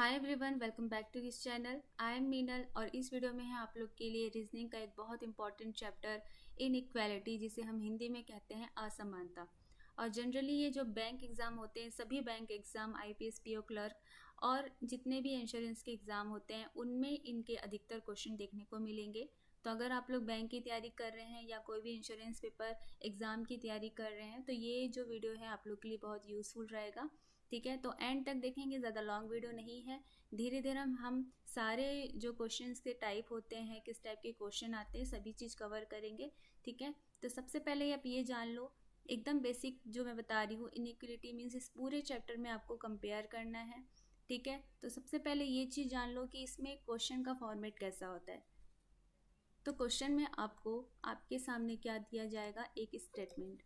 Hi everyone, welcome back to this channel. I am Meenal और इस video में है आप लोग के लिए रीजनिंग का एक बहुत इंपॉर्टेंट चैप्टर इनइक्वालिटी, जिसे हम हिंदी में कहते हैं असमानता। और जनरली ये जो बैंक एग्ज़ाम होते हैं, सभी bank exam, IPS, PO clerk और जितने भी इंश्योरेंस के एग्ज़ाम होते हैं उनमें इनके अधिकतर क्वेश्चन देखने को मिलेंगे। तो अगर आप लोग बैंक की तैयारी कर रहे हैं या कोई भी इंश्योरेंस पेपर एग्ज़ाम की तैयारी कर रहे हैं तो ये जो वीडियो है आप लोग के लिए बहुत यूज़फुल रहेगा। ठीक है, तो एंड तक देखेंगे, ज़्यादा लॉन्ग वीडियो नहीं है। धीरे धीरे हम सारे जो क्वेश्चंस के टाइप होते हैं, किस टाइप के क्वेश्चन आते हैं, सभी चीज़ कवर करेंगे। ठीक है, तो सबसे पहले आप ये जान लो, एकदम बेसिक जो मैं बता रही हूँ, इनइक्वालिटी मीन्स इस पूरे चैप्टर में आपको कंपेयर करना है। ठीक है, तो सबसे पहले ये चीज़ जान लो कि इसमें क्वेश्चन का फॉर्मेट कैसा होता है। तो क्वेश्चन में आपको आपके सामने क्या दिया जाएगा, एक स्टेटमेंट।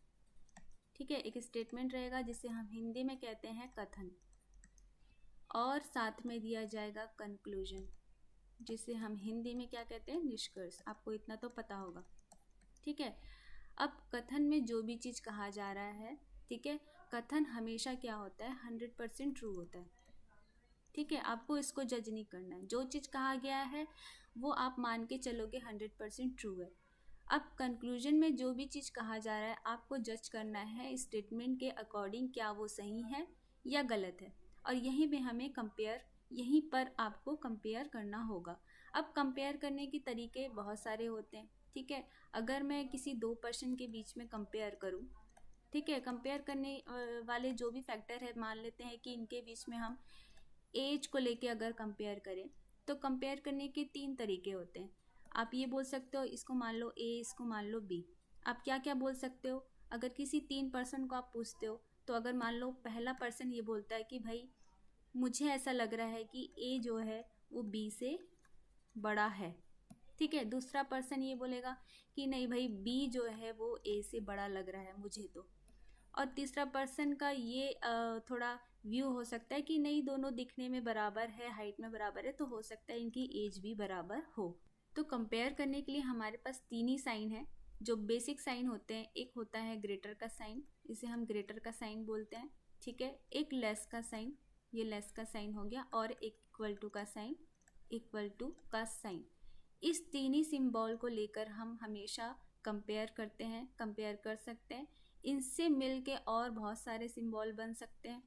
ठीक है, एक स्टेटमेंट रहेगा जिसे हम हिंदी में कहते हैं कथन, और साथ में दिया जाएगा कंक्लूजन, जिसे हम हिंदी में क्या कहते हैं, निष्कर्ष। आपको इतना तो पता होगा। ठीक है, अब कथन में जो भी चीज़ कहा जा रहा है, ठीक है, कथन हमेशा क्या होता है, 100% ट्रू होता है। ठीक है, आपको इसको जज नहीं करना है, जो चीज़ कहा गया है वो आप मान के चलोगे 100% ट्रू है। अब कंक्लूजन में जो भी चीज़ कहा जा रहा है आपको जज करना है स्टेटमेंट के अकॉर्डिंग, क्या वो सही है या गलत है। और यहीं पे हमें कंपेयर, यहीं पर आपको कंपेयर करना होगा। अब कंपेयर करने के तरीके बहुत सारे होते हैं। ठीक है, अगर मैं किसी दो पर्सन के बीच में कंपेयर करूं, ठीक है, कंपेयर करने वाले जो भी फैक्टर है, मान लेते हैं कि इनके बीच में हम एज को लेके अगर कंपेयर करें तो कंपेयर करने के तीन तरीके होते हैं। आप ये बोल सकते हो, इसको मान लो ए, इसको मान लो बी। आप क्या क्या बोल सकते हो, अगर किसी तीन पर्सन को आप पूछते हो तो अगर मान लो पहला पर्सन ये बोलता है कि भाई मुझे ऐसा लग रहा है कि ए जो है वो बी से बड़ा है। ठीक है, दूसरा पर्सन ये बोलेगा कि नहीं भाई, बी जो है वो ए से बड़ा लग रहा है मुझे तो। और तीसरा पर्सन का ये थोड़ा व्यू हो सकता है कि नहीं, दोनों दिखने में बराबर है, हाइट में बराबर है, तो हो सकता है इनकी एज भी बराबर हो। तो कंपेयर करने के लिए हमारे पास तीन ही साइन है जो बेसिक साइन होते हैं। एक होता है ग्रेटर का साइन, इसे हम ग्रेटर का साइन बोलते हैं। ठीक है, एक लेस का साइन, ये लेस का साइन हो गया, और एक इक्वल टू का साइन, इक्वल टू का साइन। इस तीन ही सिंबल को लेकर हम हमेशा कंपेयर करते हैं, कंपेयर कर सकते हैं। इनसे मिलके और बहुत सारे सिंबल बन सकते हैं।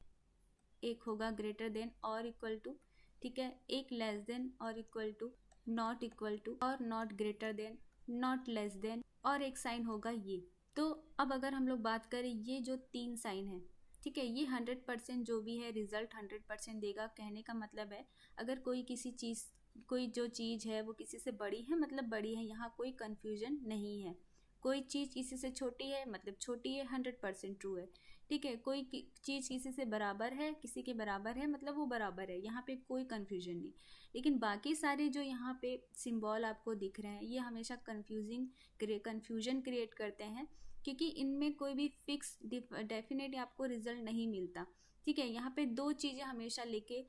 एक होगा ग्रेटर देन और इक्वल टू, ठीक है, एक लेस देन और equal to, not equal to और not greater than, not less than, और एक साइन होगा ये। तो अब अगर हम लोग बात करें, ये जो तीन साइन है, ठीक है, ये 100% जो भी है रिजल्ट 100% देगा। कहने का मतलब है अगर कोई किसी चीज़, कोई जो चीज़ है वो किसी से बड़ी है मतलब बड़ी है, यहाँ कोई कन्फ्यूजन नहीं है। कोई चीज़ किसी से छोटी है मतलब छोटी है, 100% ट्रू है। ठीक है, कोई चीज़ किसी से बराबर है, किसी के बराबर है मतलब वो बराबर है, यहाँ पे कोई कन्फ्यूजन नहीं। लेकिन बाकी सारे जो यहाँ पे सिंबल आपको दिख रहे हैं ये हमेशा कन्फ्यूजन क्रिएट करते हैं, क्योंकि इनमें कोई भी फिक्स डेफिनेट आपको रिजल्ट नहीं मिलता। ठीक है, यहाँ पे दो चीज़ें हमेशा लेके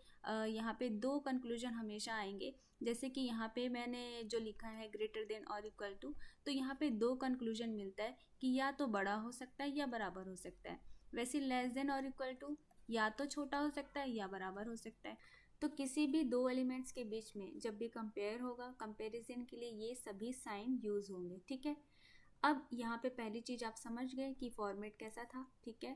यहाँ पे दो कंक्लूजन हमेशा आएंगे। जैसे कि यहाँ पे मैंने जो लिखा है ग्रेटर देन और इक्वल टू, तो यहाँ पे दो कंक्लूजन मिलता है कि या तो बड़ा हो सकता है या बराबर हो सकता है। वैसे लेस देन और इक्वल टू या तो छोटा हो सकता है या बराबर हो सकता है। तो किसी भी दो एलिमेंट्स के बीच में जब भी कंपेयर होगा, कंपैरिजन के लिए ये सभी साइन यूज होंगे। ठीक है, अब यहाँ पे पहली चीज़ आप समझ गए कि फॉर्मेट कैसा था। ठीक है,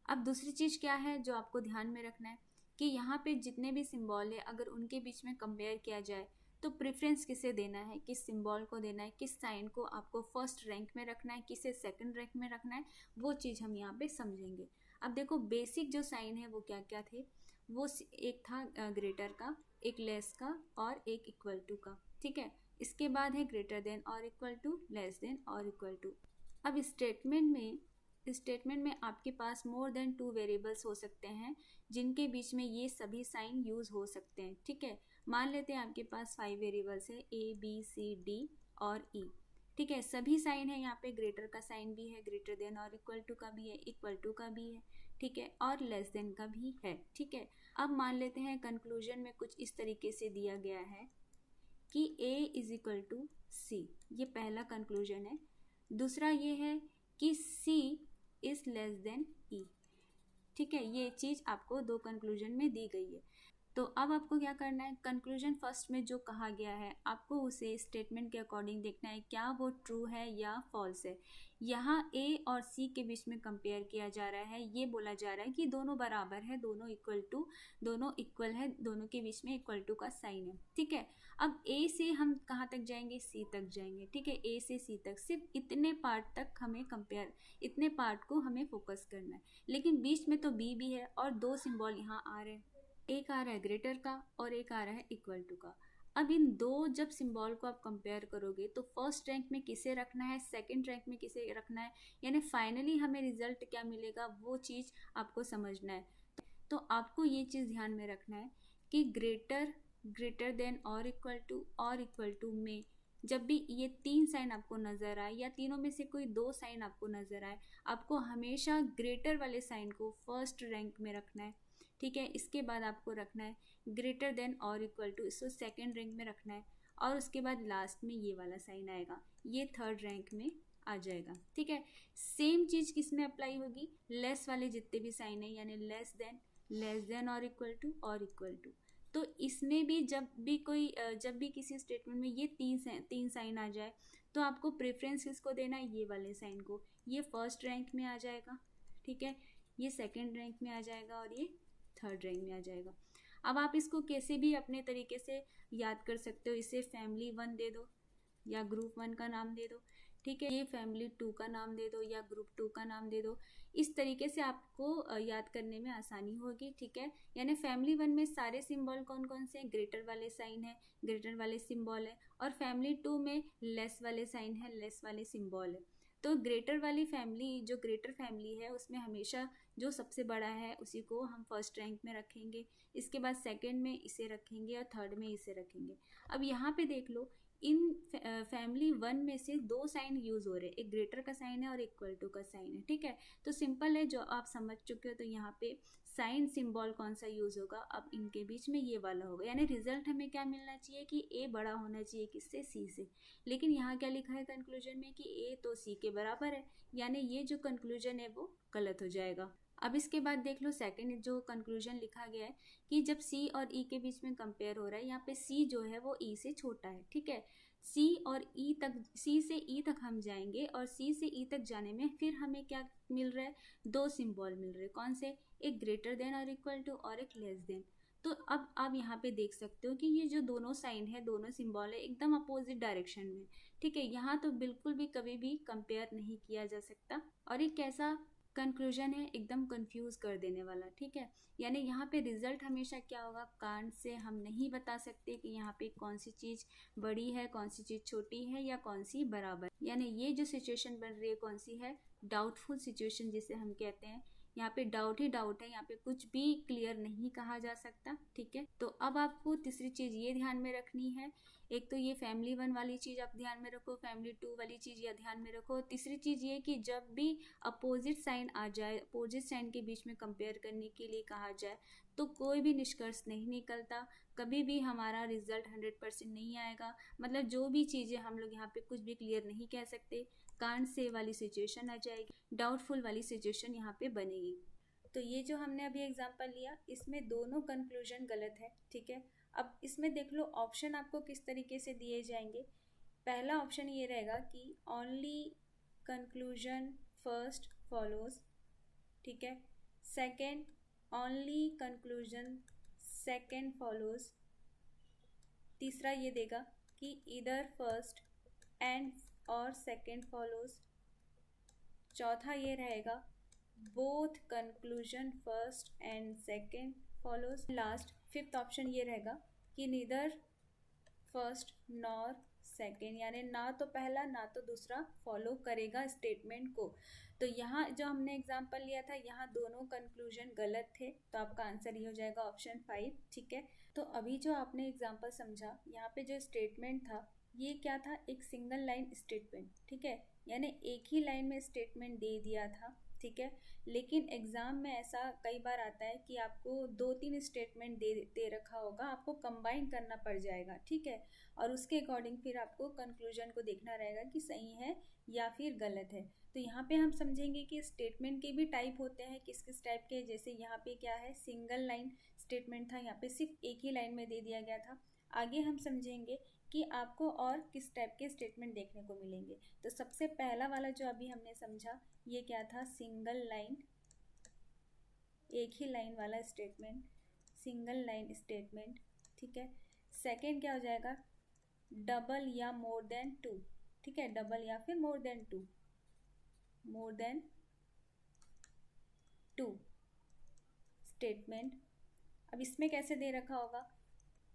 अब दूसरी चीज़ क्या है जो आपको ध्यान में रखना है कि यहाँ पे जितने भी सिंबल है अगर उनके बीच में कंपेयर किया जाए तो प्रेफरेंस किसे देना है, किस सिंबल को देना है, किस साइन को आपको फर्स्ट रैंक में रखना है, किसे सेकंड रैंक में रखना है, वो चीज़ हम यहाँ पे समझेंगे। अब देखो बेसिक जो साइन है वो क्या क्या थे, वो एक था ग्रेटर का, एक लेस का और एक इक्वल टू का। ठीक है, इसके बाद है ग्रेटर देन और इक्वल टू, लेस देन और इक्वल टू। अब स्टेटमेंट में आपके पास मोर देन टू वेरिएबल्स हो सकते हैं जिनके बीच में ये सभी साइन यूज हो सकते हैं। ठीक है, मान लेते हैं आपके पास 5 वेरिएबल्स है, ए बी सी डी और ई। ठीक है, सभी साइन है, यहाँ पे ग्रेटर का साइन भी है, ग्रेटर देन और इक्वल टू का भी है, इक्वल टू का भी है, ठीक है, और लेस देन का भी है। ठीक है, अब मान लेते हैं कंक्लूजन में कुछ इस तरीके से दिया गया है कि a इज इक्वल टू सी, ये पहला कंक्लूजन है। दूसरा ये है कि c is less than e। ठीक है, ये चीज़ आपको दो कंक्लूजन में दी गई है। तो अब आपको क्या करना है, कंक्लूजन फर्स्ट में जो कहा गया है आपको उसे स्टेटमेंट के अकॉर्डिंग देखना है, क्या वो ट्रू है या फॉल्स है। यहाँ ए और सी के बीच में कंपेयर किया जा रहा है, ये बोला जा रहा है कि दोनों बराबर है, दोनों इक्वल है, दोनों के बीच में इक्वल टू का साइन है, ठीक है। अब ए से हम कहाँ तक जाएंगे, सी तक जाएंगे, ठीक है। ए से सी तक सिर्फ इतने पार्ट तक हमें कंपेयर, इतने पार्ट को हमें फोकस करना है। लेकिन बीच में तो बी भी है और दो सिंबल यहाँ आ रहे हैं, एक आ रहा है ग्रेटर का और एक आ रहा है इक्वल टू का। अब इन दो जब सिंबल को आप कंपेयर करोगे तो फर्स्ट रैंक में किसे रखना है, सेकंड रैंक में किसे रखना है, यानी फाइनली हमें रिजल्ट क्या मिलेगा वो चीज़ आपको समझना है। तो आपको ये चीज़ ध्यान में रखना है कि ग्रेटर देन और इक्वल टू में जब भी ये तीन साइन आपको नज़र आए या तीनों में से कोई दो साइन आपको नज़र आए, आपको हमेशा ग्रेटर वाले साइन को फर्स्ट रैंक में रखना है, ठीक है। इसके बाद आपको रखना है ग्रेटर देन और इक्वल टू, इसको सेकेंड रैंक में रखना है। और उसके बाद लास्ट में ये वाला साइन आएगा, ये थर्ड रैंक में आ जाएगा, ठीक है। सेम चीज़ किस में अप्लाई होगी, लेस वाले जितने भी साइन है, यानी लेस देन और इक्वल टू। तो इसमें भी जब भी किसी स्टेटमेंट में ये तीन साइन आ जाए तो आपको प्रेफरेंस किसको देना है, ये वाले साइन को। ये फर्स्ट रैंक में आ जाएगा, ठीक है, ये सेकंड रैंक में आ जाएगा और ये थर्ड रैंक में आ जाएगा। अब आप इसको कैसे भी अपने तरीके से याद कर सकते हो, इसे फैमिली 1 दे दो या ग्रुप 1 का नाम दे दो, ठीक है, ये फैमिली 2 का नाम दे दो या ग्रुप 2 का नाम दे दो। इस तरीके से आपको याद करने में आसानी होगी, ठीक है। यानी फैमिली 1 में सारे सिंबल कौन कौन से हैं, ग्रेटर वाले साइन है, ग्रेटर वाले सिंबल है, और फैमिली 2 में लेस वाले साइन है, लेस वाले सिंबल है। तो ग्रेटर वाली फैमिली, जो ग्रेटर फैमिली है उसमें हमेशा जो सबसे बड़ा है उसी को हम फर्स्ट रैंक में रखेंगे, इसके बाद सेकंड में इसे रखेंगे और थर्ड में इसे रखेंगे। अब यहाँ पे देख लो, इन फैमिली 1 में से दो साइन यूज हो रहे हैं, एक ग्रेटर का साइन है और इक्वल टू का साइन है, ठीक है। तो सिंपल है, जो आप समझ चुके हो, तो यहाँ पे साइन सिंबल कौन सा यूज होगा, अब इनके बीच में ये वाला होगा। यानी रिजल्ट हमें क्या मिलना चाहिए कि ए बड़ा होना चाहिए किससे, सी से। लेकिन यहाँ क्या लिखा है कंक्लूजन में कि ए तो सी के बराबर है, यानी ये जो कंक्लूजन है वो गलत हो जाएगा। अब इसके बाद देख लो सेकंड जो कंक्लूजन लिखा गया है कि जब सी और ई के बीच में कंपेयर हो रहा है, यहाँ पे सी जो है वो ई से छोटा है, ठीक है। सी से ई तक हम जाएंगे और सी से ई तक जाने में फिर हमें क्या मिल रहा है, दो सिंबल मिल रहे हैं, कौन से, एक ग्रेटर देन और इक्वल टू और एक लेस देन। तो अब आप यहाँ पे देख सकते हो कि ये जो दोनों साइन है, दोनों सिंबल है, एकदम अपोजिट डायरेक्शन में, ठीक है। यहाँ तो बिल्कुल भी कभी भी कंपेयर नहीं किया जा सकता और एक कैसा कंक्लूजन है, एकदम कंफ्यूज कर देने वाला, ठीक है। यानी यहाँ पे रिजल्ट हमेशा क्या होगा, कांट से हम नहीं बता सकते कि यहाँ पे कौन सी चीज़ बड़ी है, कौन सी चीज़ छोटी है या कौन सी बराबर। यानी ये जो सिचुएशन बन रही है कौन सी है, डाउटफुल सिचुएशन जिसे हम कहते हैं। यहाँ पे डाउट ही डाउट है, यहाँ पे कुछ भी क्लियर नहीं कहा जा सकता, ठीक है। तो अब आपको तीसरी चीज़ ये ध्यान में रखनी है, एक तो ये फैमिली 1 वाली चीज़ आप ध्यान में रखो, फैमिली 2 वाली चीज़ या ध्यान में रखो। तीसरी चीज़ ये कि जब भी अपोजिट साइन आ जाए, अपोजिट साइन के बीच में कंपेयर करने के लिए कहा जाए तो कोई भी निष्कर्ष नहीं निकलता, कभी भी हमारा रिजल्ट 100% नहीं आएगा। मतलब जो भी चीज़ें हम लोग यहाँ पे कुछ भी क्लियर नहीं कह सकते, कांट से वाली सिचुएशन आ जाएगी, डाउटफुल वाली सिचुएशन यहाँ पे बनेगी। तो ये जो हमने अभी एग्जांपल लिया इसमें दोनों कंक्लूजन गलत है, ठीक है। अब इसमें देख लो ऑप्शन आपको किस तरीके से दिए जाएंगे। पहला ऑप्शन ये रहेगा कि ओनली कंक्लूजन फर्स्ट फॉलोज, ठीक है। Second, only conclusion second follows. तीसरा ये देगा कि इधर फर्स्ट एंड और सेकंड फॉलोज। चौथा ये रहेगा both conclusion first and second follows. Last fifth option ये रहेगा कि नीदर फर्स्ट नॉर सेकंड, यानी ना तो पहला ना तो दूसरा फॉलो करेगा स्टेटमेंट को। तो यहाँ जो हमने एग्जांपल लिया था यहाँ दोनों कंक्लूजन गलत थे, तो आपका आंसर ये हो जाएगा ऑप्शन 5, ठीक है। तो अभी जो आपने एग्जांपल समझा, यहाँ पे जो स्टेटमेंट था ये क्या था, एक सिंगल लाइन स्टेटमेंट, ठीक है। यानी एक ही लाइन में स्टेटमेंट दे दिया था, ठीक है। लेकिन एग्ज़ाम में ऐसा कई बार आता है कि आपको 2-3 स्टेटमेंट दे रखा होगा, आपको कंबाइन करना पड़ जाएगा, ठीक है। और उसके अकॉर्डिंग फिर आपको कंक्लूजन को देखना रहेगा कि सही है या फिर गलत है। तो यहाँ पे हम समझेंगे कि स्टेटमेंट के भी टाइप होते हैं, किस किस टाइप के। जैसे यहाँ पे क्या है, सिंगल लाइन स्टेटमेंट था, यहाँ पे सिर्फ एक ही लाइन में दे दिया गया था। आगे हम समझेंगे कि आपको और किस टाइप के स्टेटमेंट देखने को मिलेंगे। तो सबसे पहला वाला जो अभी हमने समझा ये क्या था, सिंगल लाइन, एक ही लाइन वाला स्टेटमेंट, सिंगल लाइन स्टेटमेंट, ठीक है। सेकेंड क्या हो जाएगा, डबल या मोर देन टू, ठीक है, डबल या फिर more than two, more than two statement. अब इसमें कैसे दे रखा होगा,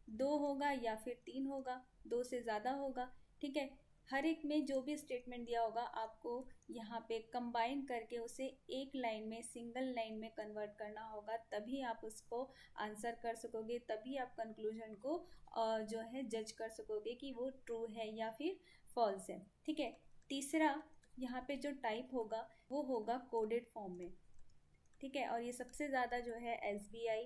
दो होगा या फिर तीन होगा, दो से ज़्यादा होगा, ठीक है। हर एक में जो भी स्टेटमेंट दिया होगा आपको यहाँ पे कंबाइन करके उसे एक लाइन में, सिंगल लाइन में कन्वर्ट करना होगा, तभी आप उसको आंसर कर सकोगे, तभी आप कंक्लूजन को जो है जज कर सकोगे कि वो ट्रू है या फिर फॉल्स है, ठीक है। तीसरा यहाँ पे जो टाइप होगा वो होगा कोडेड फॉर्म में, ठीक है। और ये सबसे ज़्यादा जो है SBI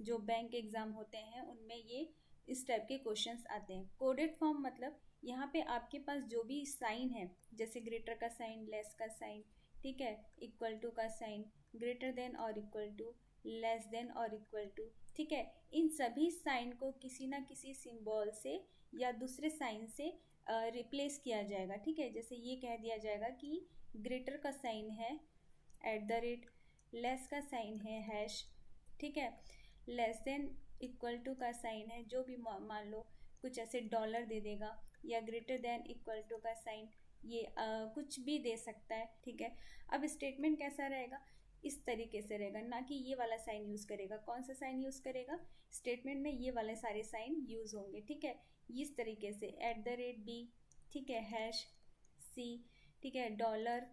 जो बैंक एग्ज़ाम होते हैं उनमें ये इस टाइप के क्वेश्चंस आते हैं। कोडेड फॉर्म मतलब यहाँ पे आपके पास जो भी साइन है, जैसे ग्रेटर का साइन, लेस का साइन, ठीक है, इक्वल टू का साइन, ग्रेटर देन और इक्वल टू, लेस देन और इक्वल टू, ठीक है, इन सभी साइन को किसी ना किसी सिंबल से या दूसरे साइन से रिप्लेस किया जाएगा, ठीक है। जैसे ये कह दिया जाएगा कि ग्रेटर का साइन है @ लेस का साइन है हैश, ठीक है, लेस देन इक्वल टू का साइन है जो भी मान लो कुछ ऐसे डॉलर दे देगा, या ग्रेटर देन इक्वल टू का साइन ये कुछ भी दे सकता है, ठीक है। अब स्टेटमेंट कैसा रहेगा, इस तरीके से रहेगा, ना कि ये वाला साइन यूज़ करेगा। कौन सा साइन यूज़ करेगा, स्टेटमेंट में ये वाले सारे साइन यूज़ होंगे, ठीक है। इस तरीके से @ B, ठीक है, हैश C, ठीक है, डॉलर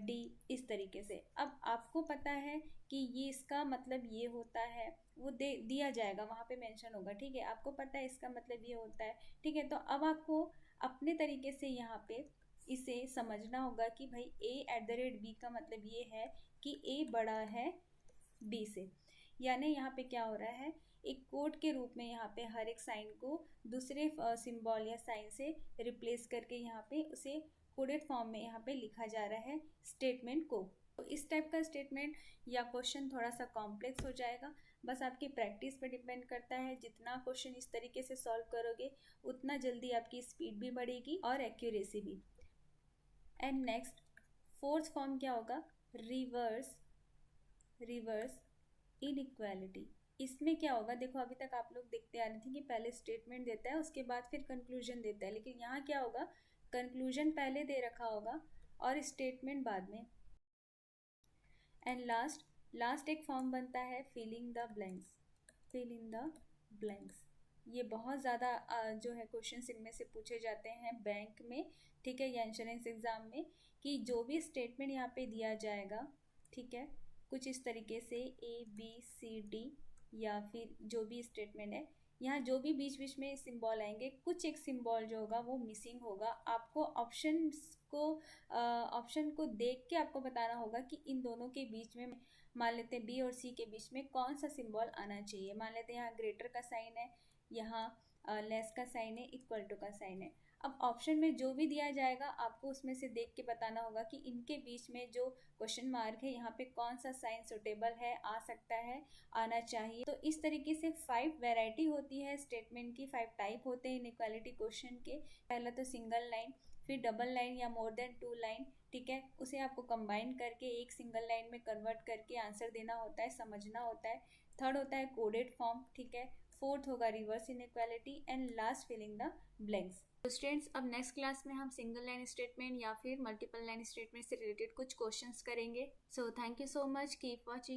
D, इस तरीके से। अब आपको पता है कि ये इसका मतलब ये होता है, वो दिया जाएगा, वहाँ पे मेंशन होगा, ठीक है। आपको पता है इसका मतलब ये होता है, ठीक है। तो अब आपको अपने तरीके से यहाँ पे इसे समझना होगा कि भाई A @ B का मतलब ये है कि A बड़ा है B से, यानी यहाँ पे क्या हो रहा है, एक कोड के रूप में यहाँ पे हर एक साइन को दूसरे सिंबल या साइन से रिप्लेस करके यहाँ पे उसे कोडेड फॉर्म में यहाँ पे लिखा जा रहा है स्टेटमेंट को। तो इस टाइप का स्टेटमेंट या क्वेश्चन थोड़ा सा कॉम्प्लेक्स हो जाएगा, बस आपकी प्रैक्टिस पे डिपेंड करता है। जितना क्वेश्चन इस तरीके से सॉल्व करोगे उतना जल्दी आपकी स्पीड भी बढ़ेगी और एक्यूरेसी भी। एंड नेक्स्ट फोर्थ फॉर्म क्या होगा, रिवर्स इनइक्वालिटी। इसमें क्या होगा, देखो अभी तक आप लोग देखते आ रहे थे कि पहले स्टेटमेंट देता है उसके बाद फिर कंक्लूजन देता है, लेकिन यहाँ क्या होगा, कंक्लूजन पहले दे रखा होगा और स्टेटमेंट बाद में। एंड लास्ट एक फॉर्म बनता है फिल इन द ब्लैंक्स। ये बहुत ज़्यादा जो है क्वेश्चंस इनमें से पूछे जाते हैं बैंक में, ठीक है, या इंश्योरेंस एग्जाम में, कि जो भी स्टेटमेंट यहाँ पे दिया जाएगा, ठीक है, कुछ इस तरीके से ABCD या फिर जो भी स्टेटमेंट है, यहाँ जो भी बीच बीच में सिंबल आएंगे, कुछ एक सिंबल जो होगा वो मिसिंग होगा। आपको ऑप्शन को देख के आपको बताना होगा कि इन दोनों के बीच में, मान लेते हैं B और C के बीच में कौन सा सिंबल आना चाहिए। मान लेते हैं यहाँ ग्रेटर का साइन है, यहाँ लेस का साइन है, इक्वल टू का साइन है। अब ऑप्शन में जो भी दिया जाएगा आपको उसमें से देख के बताना होगा कि इनके बीच में जो क्वेश्चन मार्क है यहाँ पे कौन सा साइन सुटेबल है, आ सकता है, आना चाहिए। तो इस तरीके से 5 वैरायटी होती है स्टेटमेंट की, 5 टाइप होते हैं इनइक्वालिटी क्वेश्चन के। पहला तो सिंगल लाइन, फिर डबल लाइन या मोर देन 2 लाइन, ठीक है, उसे आपको कंबाइन करके एक सिंगल लाइन में कन्वर्ट करके आंसर देना होता है, समझना होता है। थर्ड होता है कोडेड फॉर्म, ठीक है। फोर्थ होगा reverse inequality and last filling the blanks. तो स्टूडेंट्स अब नेक्स्ट क्लास में हम सिंगल लाइन स्टेटमेंट या फिर मल्टीपल लाइन स्टेटमेंट से रिलेटेड कुछ क्वेश्चंस करेंगे। So thank you so much, keep watching.